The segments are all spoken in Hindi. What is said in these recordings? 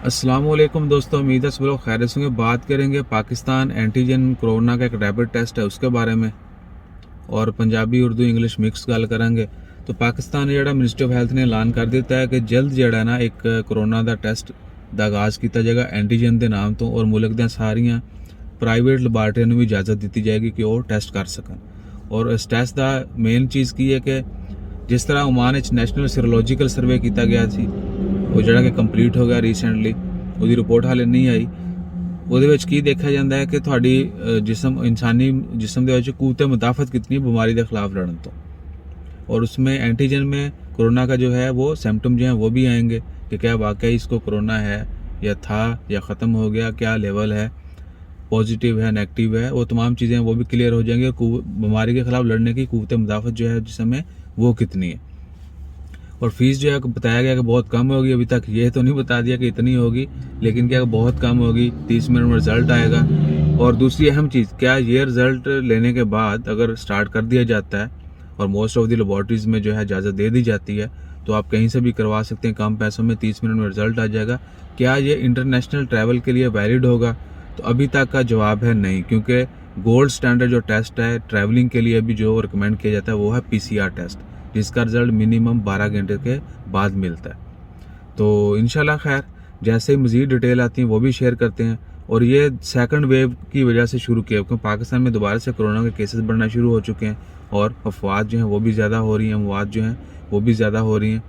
अस्सलाम वालेकुम दोस्तों, उम्मीद है सब लोग खैरियत से होंगे। बात करेंगे पाकिस्तान एंटीजन कोरोना का एक रैपिड टेस्ट है उसके बारे में, और पंजाबी उर्दू इंग्लिश मिक्स गल करेंगे। तो पाकिस्तान ਜਿਹੜਾ मिनिस्ट्री ऑफ हैल्थ ने ऐलान कर दिता है कि जल्द ਜਿਹੜਾ ना एक कोरोना का टेस्ट ਦਾ आगाज़ किया जाएगा एंटीजन के नाम तो, और मुल्क ਦੀਆਂ ਸਾਰੀਆਂ प्राइवेट लैबोरेटरी ਨੂੰ भी इजाज़त दी जाएगी कि वो टेस्ट कर सकन। और इस टेस्ट का मेन चीज़ की है कि जिस तरह ओमान ਵਿੱਚ ਨੈਸ਼ਨਲ ਸੀਰੋਲੋਜੀਕਲ ਸਰਵੇ ਕੀਤਾ ਗਿਆ ਸੀ, ਉਹ ਜਿਹੜਾ ਕਿ ਕੰਪਲੀਟ ਹੋ ਗਿਆ ਰੀਸੈਂਟਲੀ, ਉਹਦੀ ਰਿਪੋर्ट ਹਾਲੇ ਨਹੀਂ ਆਈ। ਉਹਦੇ ਵਿੱਚ ਕੀ ਦੇਖਿਆ ਜਾਂਦਾ ਹੈ ਕਿ ਤੁਹਾਡੀ ਜਿਸਮ इंसानी जिसम ਦੇ ਵਿੱਚ ਕੂਵਤ मुदाफ़त कितनी है बीमारी के खिलाफ लड़न तो, और उसमें एंटीजन में कोरोना का जो है वो सिम्टम जो है वो भी आएंगे कि क्या वाकई इसको कोरोना है या था या ख़त्म हो गया, क्या लेवल है, पॉजिटिव है नेगेटिव है, वो तमाम चीज़ें वो भी क्लियर हो जाएंगी। और बीमारी के खिलाफ लड़ने की कूवत मुदाफ़त जो है जिसम में वो कितनी है। और फीस जो है बताया गया कि बहुत कम होगी, अभी तक ये तो नहीं बता दिया कि इतनी होगी, लेकिन क्या बहुत कम होगी। 30 मिनट में रिजल्ट आएगा। और दूसरी अहम चीज़ क्या, ये रिजल्ट लेने के बाद अगर स्टार्ट कर दिया जाता है और मोस्ट ऑफ द लेबॉर्ट्रीज़ में जो है इजाज़त दे दी जाती है, तो आप कहीं से भी करवा सकते हैं कम पैसों में, 30 मिनट में रिजल्ट आ जाएगा। क्या ये इंटरनेशनल ट्रैवल के लिए वैलिड होगा? तो अभी तक का जवाब है नहीं, क्योंकि गोल्ड स्टैंडर्ड जो टेस्ट है ट्रैवलिंग के लिए भी जो रिकमेंड किया जाता है वो है PCR टेस्ट, जिसका रिजल्ट मिनिमम 12 घंटे के बाद मिलता है। तो इंशाल्लाह खैर जैसे ही मज़ीद डिटेल आती हैं वो भी शेयर करते हैं। और ये सेकंड वेव की वजह से शुरू किया, क्योंकि पाकिस्तान में दोबारा से कोरोना के केसेस बढ़ना शुरू हो चुके हैं और अफवात जो हैं वो भी ज़्यादा हो रही हैं, अमवात जो हैं वो भी ज़्यादा हो रही हैं।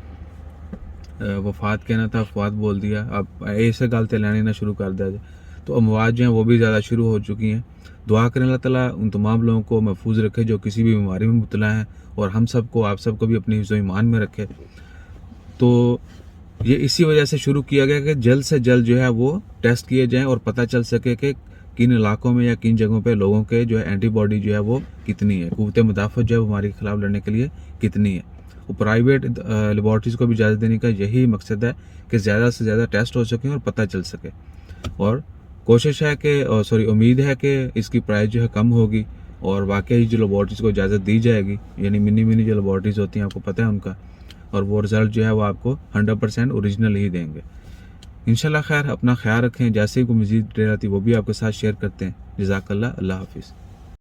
वफात कहना था, अफवात बोल दिया, अब ऐसे गल ते लेने ना शुरू कर दिया जाए। तो अमवात जो हैं वो भी ज़्यादा शुरू हो चुकी हैं। दुआ करें अल्लाह ताला उन तमाम लोगों को महफूज रखे जो किसी भी बीमारी में मुब्तला हैं, और हम सबको आप सबको भी अपनी हिफ्ज़ ईमान में रखे। तो ये इसी वजह से शुरू किया गया कि जल्द से जल्द जो है वो टेस्ट किए जाएं और पता चल सके कि किन इलाकों में या किन जगहों पे लोगों के जो है एंटीबॉडी जो है वो कितनी है, क़ुव्वत मुदाफ़त जो है बीमारी के खिलाफ लड़ने के लिए कितनी है। और प्राइवेट लेबॉर्ट्रीज़ को भी इजाज़त देने का यही मकसद है कि ज़्यादा से ज़्यादा टेस्ट हो सकें और पता चल सके। और कोशिश है कि उम्मीद है कि इसकी प्राइस जो है कम होगी और वाकई जो लेबॉर्ट्रीज़ को इजाज़त दी जाएगी, यानी मिनी जो लेबॉर्ट्रीज़ होती हैं आपको पता है उनका, और वो रिज़ल्ट जो है वो आपको 100% ओरिजिनल ही देंगे इंशाल्लाह। खैर अपना ख्याल रखें, जैसे ही कोई मज़ीद डिटेल आती है वो भी आपके साथ शेयर करते हैं। जज़ाकल्लाह, अल्लाह हाफिज़।